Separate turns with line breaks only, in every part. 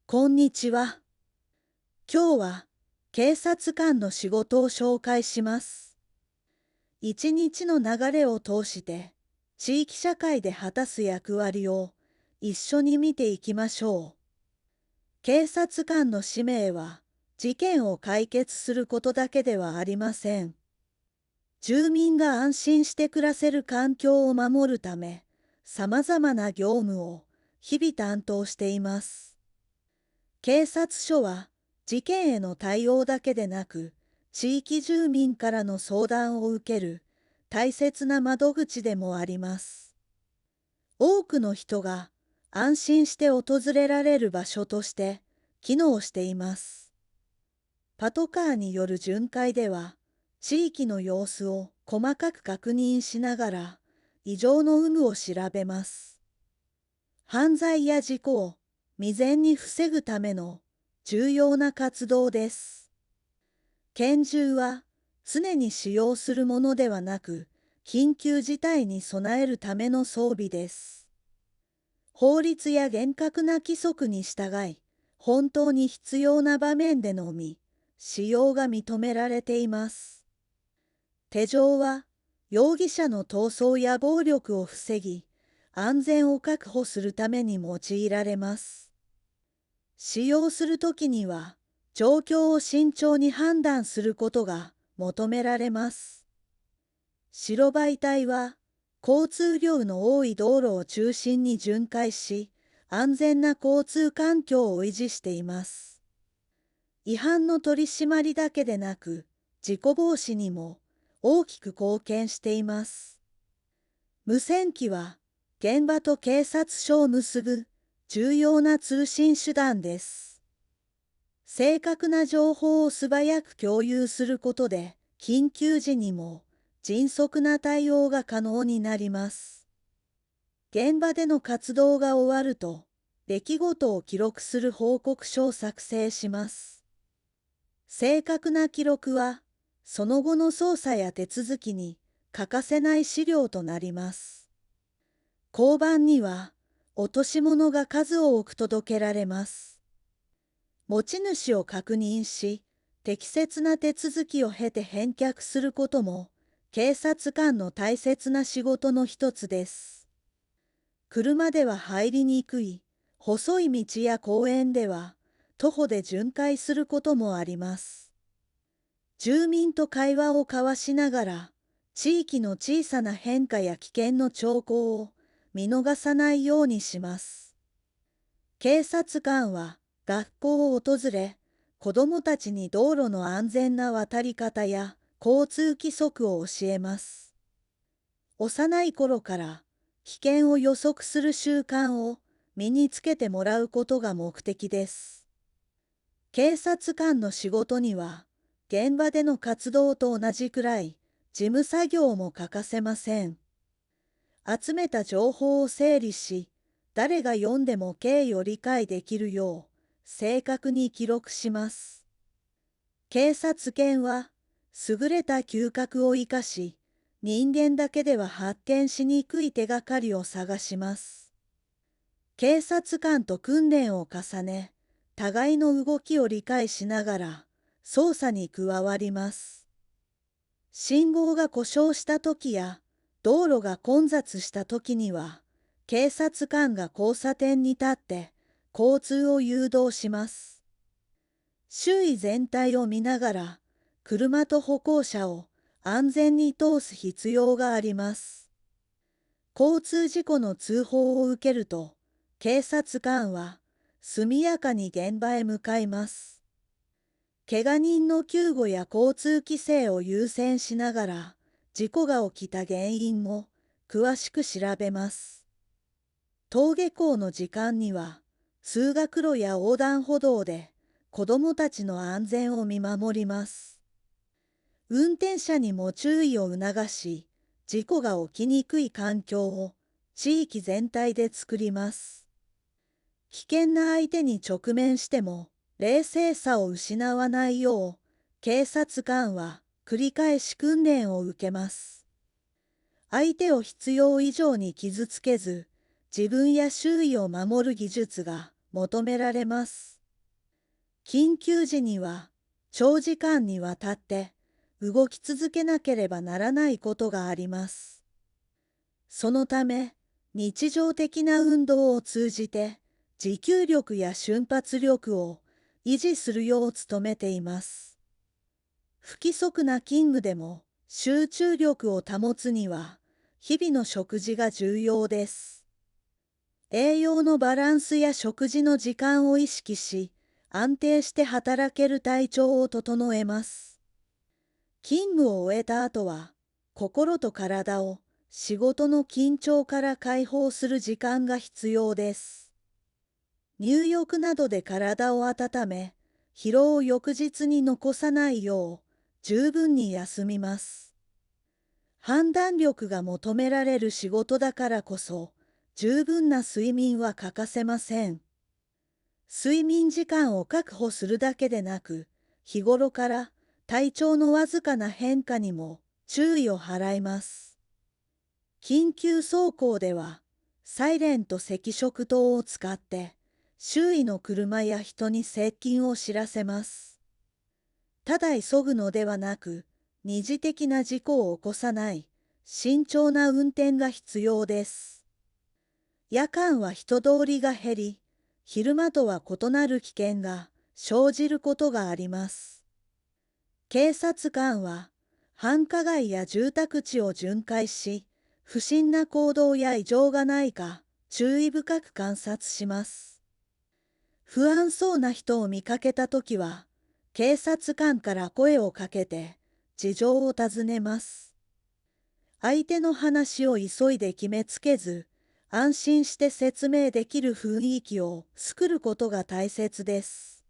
こんにちは。今日は警察官の仕事を紹介します。一日の流れを通して地域社会で果たす役割を一緒に見ていきましょう。警察官の使命は事件を解決することだけではありません。住民が安心して暮らせる環境を守るため、さまざまな業務を日々担当しています。警察署は事件への対応だけでなく、地域住民からの相談を受ける大切な窓口でもあります。多くの人が安心して訪れられる場所として機能しています。パトカーによる巡回では、地域の様子を細かく確認しながら異常の有無を調べます。犯罪や事故を未然に防ぐための重要な活動です。拳銃は常に使用するものではなく、緊急事態に備えるための装備です。法律や厳格な規則に従い、本当に必要な場面でのみ使用が認められています。手錠は容疑者の逃走や暴力を防ぎ、安全を確保するために用いられます。使用するときには、状況を慎重に判断することが求められます。白バイ隊は、交通量の多い道路を中心に巡回し、安全な交通環境を維持しています。違反の取り締まりだけでなく、事故防止にも大きく貢献しています。無線機は、現場と警察署を結ぶ重要な通信手段です。正確な情報を素早く共有することで、緊急時にも迅速な対応が可能になります。現場での活動が終わると、出来事を記録する報告書を作成します。正確な記録は、その後の捜査や手続きに欠かせない資料となります。交番には、落とし物が数多く届けられます。持ち主を確認し、適切な手続きを経て返却することも、警察官の大切な仕事の一つです。車では入りにくい、細い道や公園では、徒歩で巡回することもあります。住民と会話を交わしながら、地域の小さな変化や危険の兆候を見逃さないようにします。警察官は学校を訪れ、子どもたちに道路の安全な渡り方や交通規則を教えます。幼い頃から危険を予測する習慣を身につけてもらうことが目的です。警察官の仕事には、現場での活動と同じくらい事務作業も欠かせません。集めた情報を整理し、誰が読んでも経緯を理解できるよう正確に記録します。警察犬は優れた嗅覚を生かし、人間だけでは発見しにくい手がかりを探します。警察官と訓練を重ね、互いの動きを理解しながら捜査に加わります。信号が故障した時や道路が混雑した時には、警察官が交差点に立って交通を誘導します。周囲全体を見ながら、車と歩行者を安全に通す必要があります。交通事故の通報を受けると、警察官は速やかに現場へ向かいます。怪我人の救護や交通規制を優先しながら、事故が起きた原因も詳しく調べます。登下校の時間には、通学路や横断歩道で子どもたちの安全を見守ります。運転者にも注意を促し、事故が起きにくい環境を地域全体で作ります。危険な相手に直面しても冷静さを失わないよう、警察官は繰り返し訓練を受けます。相手を必要以上に傷つけず、自分や周囲を守る技術が求められます。緊急時には長時間にわたって動き続けなければならないことがあります。そのため、日常的な運動を通じて持久力や瞬発力を維持するよう努めています。不規則な勤務でも集中力を保つには日々の食事が重要です。栄養のバランスや食事の時間を意識し、安定して働ける体調を整えます。勤務を終えた後は、心と体を仕事の緊張から解放する時間が必要です。入浴などで体を温め、疲労を翌日に残さないよう十分に休みます。判断力が求められる仕事だからこそ、十分な睡眠は欠かせません。睡眠時間を確保するだけでなく、日頃から体調のわずかな変化にも注意を払います。緊急走行では、サイレント赤色灯を使って、周囲の車や人に接近を知らせます。ただ急ぐのではなく、二次的な事故を起こさない慎重な運転が必要です。夜間は人通りが減り、昼間とは異なる危険が生じることがあります。警察官は繁華街や住宅地を巡回し、不審な行動や異常がないか注意深く観察します。不安そうな人を見かけたときは、警察官から声をかけて事情を尋ねます。相手の話を急いで決めつけず、安心して説明できる雰囲気を作ることが大切です。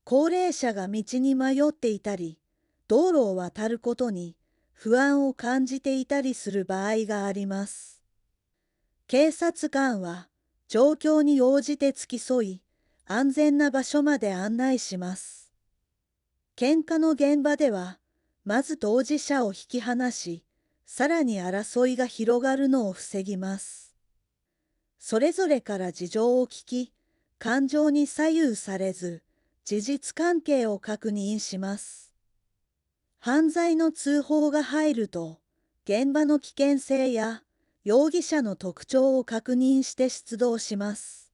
高齢者が道に迷っていたり、道路を渡ることに不安を感じていたりする場合があります。警察官は状況に応じて付き添い、安全な場所まで案内します。喧嘩の現場では、まず当事者を引き離し、さらに争いが広がるのを防ぎます。それぞれから事情を聞き、感情に左右されず、事実関係を確認します。犯罪の通報が入ると、現場の危険性や容疑者の特徴を確認して出動します。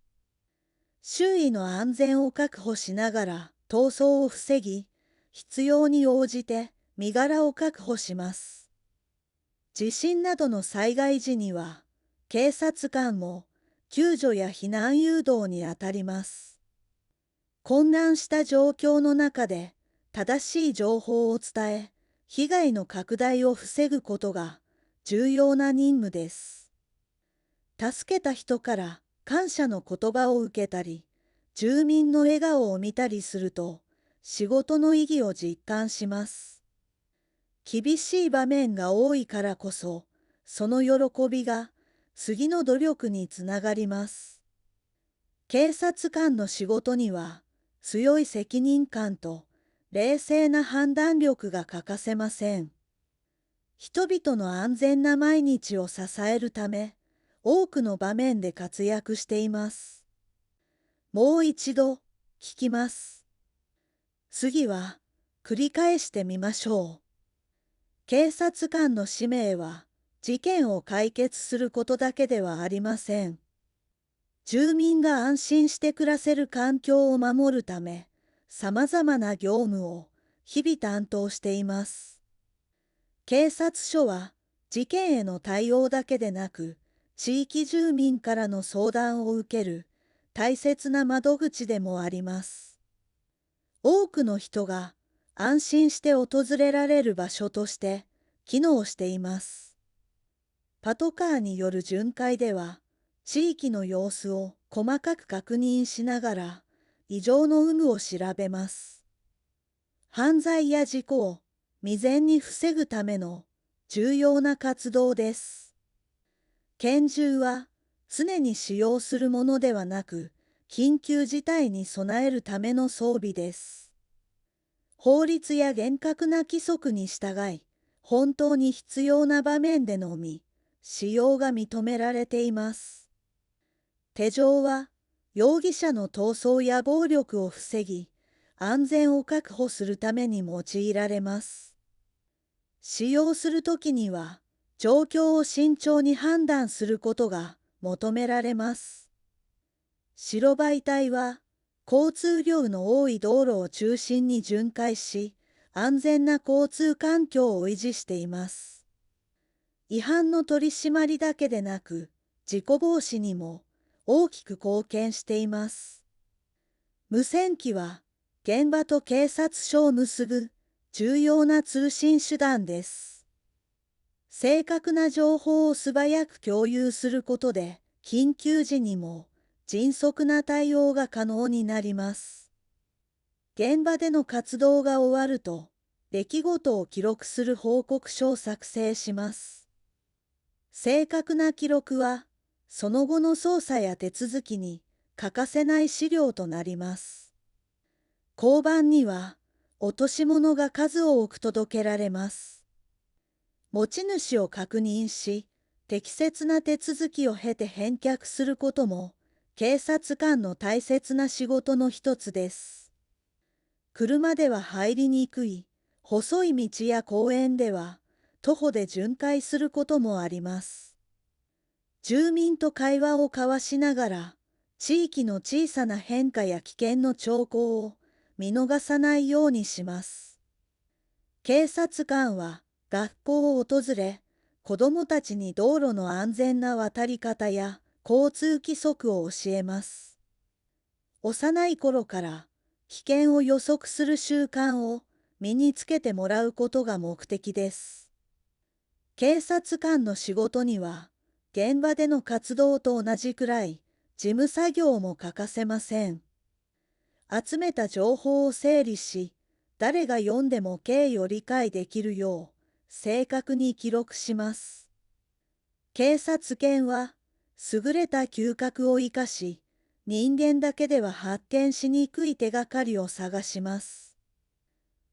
周囲の安全を確保しながら逃走を防ぎ、必要に応じて身柄を確保します。地震などの災害時には、警察官も救助や避難誘導にあたります。混乱した状況の中で正しい情報を伝え、被害の拡大を防ぐことが重要な任務です。助けた人から感謝の言葉を受けたり、住民の笑顔を見たりすると、仕事の意義を実感します。厳しい場面が多いからこそ、その喜びが次の努力につながります。警察官の仕事には強い責任感と冷静な判断力が欠かせません。人々の安全な毎日を支えるため、多くの場面で活躍しています。もう一度聞きます。次は繰り返してみましょう。警察官の使命は、事件を解決することだけではありません。住民が安心して暮らせる環境を守るため、さまざまな業務を日々担当しています。警察署は、事件への対応だけでなく、地域住民からの相談を受ける大切な窓口でもあります。多くの人が安心して訪れられる場所として機能しています。パトカーによる巡回では、地域の様子を細かく確認しながら、異常の有無を調べます。犯罪や事故を未然に防ぐための重要な活動です。拳銃は常に使用するものではなく、緊急事態に備えるための装備です。法律や厳格な規則に従い、本当に必要な場面でのみ、使用が認められています。手錠は容疑者の逃走や暴力を防ぎ、安全を確保するために用いられます。使用するときには、状況を慎重に判断することが求められます。白バイ隊は、交通量の多い道路を中心に巡回し、安全な交通環境を維持しています。違反の取り締まりだけでなく、事故防止にも大きく貢献しています。無線機は、現場と警察署を結ぶ重要な通信手段です。正確な情報を素早く共有することで、緊急時にも迅速な対応が可能になります。現場での活動が終わると、出来事を記録する報告書を作成します。正確な記録は、その後の捜査や手続きに欠かせない資料となります。交番には、落とし物が数多く届けられます。持ち主を確認し、適切な手続きを経て返却することも、警察官の大切な仕事の一つです。車では入りにくい、細い道や公園では、徒歩で巡回することもあります。住民と会話を交わしながら、地域の小さな変化や危険の兆候を見逃さないようにします。警察官は学校を訪れ、子どもたちに道路の安全な渡り方や交通規則を教えます。幼い頃から危険を予測する習慣を身につけてもらうことが目的です。警察官の仕事には、現場での活動と同じくらい事務作業も欠かせません。集めた情報を整理し、誰が読んでも経緯を理解できるよう正確に記録します。警察犬は優れた嗅覚を生かし、人間だけでは発見しにくい手がかりを探します。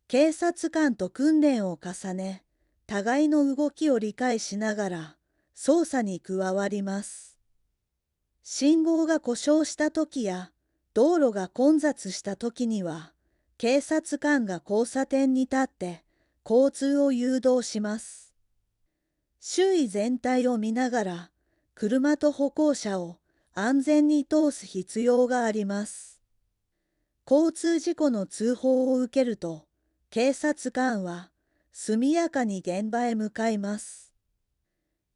警察官と訓練を重ね、互いの動きを理解しながら捜査に加わります。信号が故障した時や道路が混雑した時には、警察官が交差点に立って交通を誘導します。周囲全体を見ながら、車と歩行者を安全に通す必要があります。交通事故の通報を受けると、警察官は速やかに現場へ向かいます。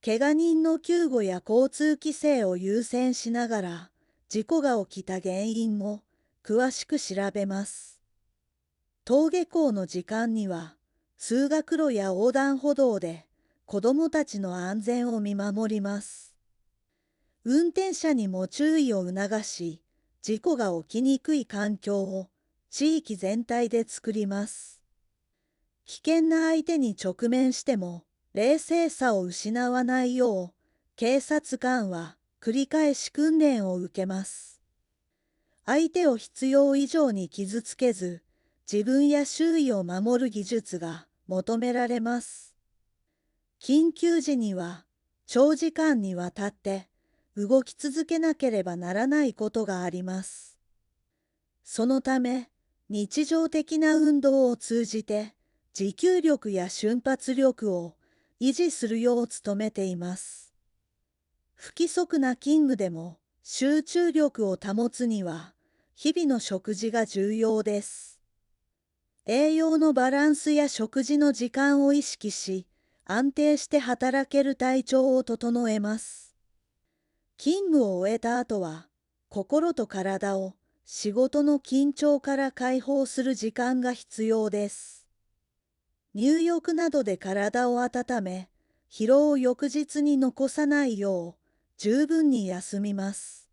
怪我人の救護や交通規制を優先しながら、事故が起きた原因も詳しく調べます。登下校の時間には、通学路や横断歩道で子どもたちの安全を見守ります。運転者にも注意を促し、事故が起きにくい環境を地域全体で作ります。危険な相手に直面しても冷静さを失わないよう、警察官は繰り返し訓練を受けます。相手を必要以上に傷つけず、自分や周囲を守る技術が求められます。緊急時には長時間にわたって動き続けなければならないことがあります。そのため、日常的な運動を通じて持久力や瞬発力を維持するよう努めています。不規則な勤務でも集中力を保つには日々の食事が重要です。栄養のバランスや食事の時間を意識し、安定して働ける体調を整えます。勤務を終えた後は、心と体を仕事の緊張から解放する時間が必要です。入浴などで体を温め、疲労を翌日に残さないよう十分に休みます。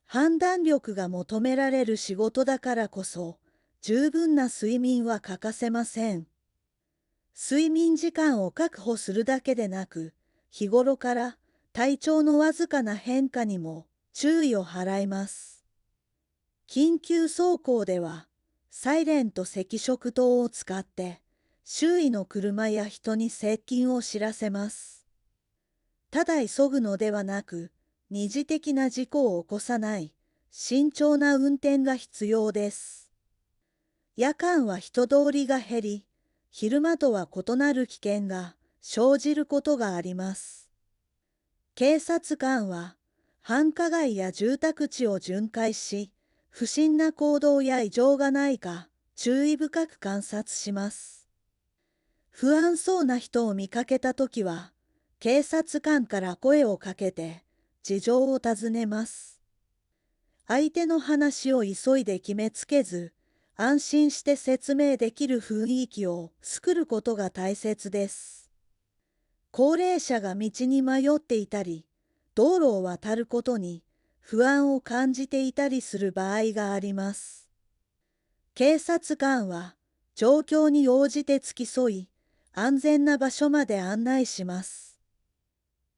判断力が求められる仕事だからこそ、十分な睡眠は欠かせません。睡眠時間を確保するだけでなく、日頃から体調のわずかな変化にも注意を払います。緊急走行では、サイレンと赤色灯を使って、周囲の車や人に接近を知らせます。ただ急ぐのではなく、二次的な事故を起こさない、慎重な運転が必要です。夜間は人通りが減り、昼間とは異なる危険が生じることがあります。警察官は繁華街や住宅地を巡回し、不審な行動や異常がないか注意深く観察します。不安そうな人を見かけたときは、警察官から声をかけて事情を尋ねます。相手の話を急いで決めつけず、安心して説明できる雰囲気を作ることが大切です。高齢者が道に迷っていたり、道路を渡ることに不安を感じていたりする場合があります。警察官は状況に応じて付き添い、安全な場所まで案内します。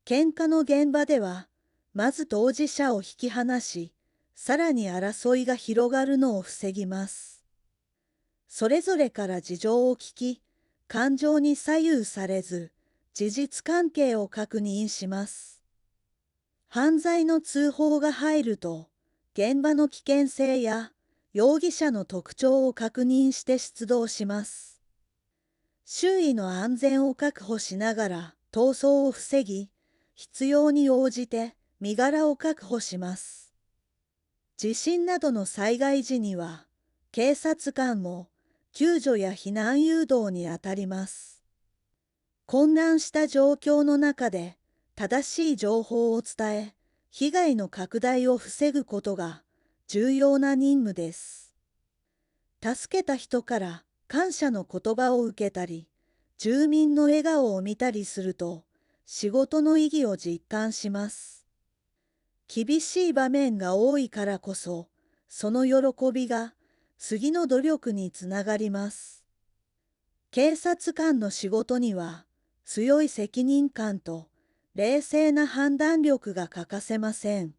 喧嘩の現場では、まず当事者を引き離し、さらに争いが広がるのを防ぎます。それぞれから事情を聞き、感情に左右されず、事実関係を確認します。犯罪の通報が入ると、現場の危険性や容疑者の特徴を確認して出動します。周囲の安全を確保しながら逃走を防ぎ、必要に応じて身柄を確保します。地震などの災害時には、警察官も救助や避難誘導にあたります。混乱した状況の中で正しい情報を伝え、被害の拡大を防ぐことが重要な任務です。助けた人から感謝の言葉を受けたり、住民の笑顔を見たりすると、仕事の意義を実感します。厳しい場面が多いからこそ、その喜びが次の努力につながります。警察官の仕事には、強い責任感と冷静な判断力が欠かせません。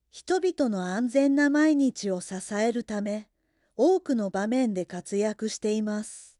人々の安全な毎日を支えるため、多くの場面で活躍しています。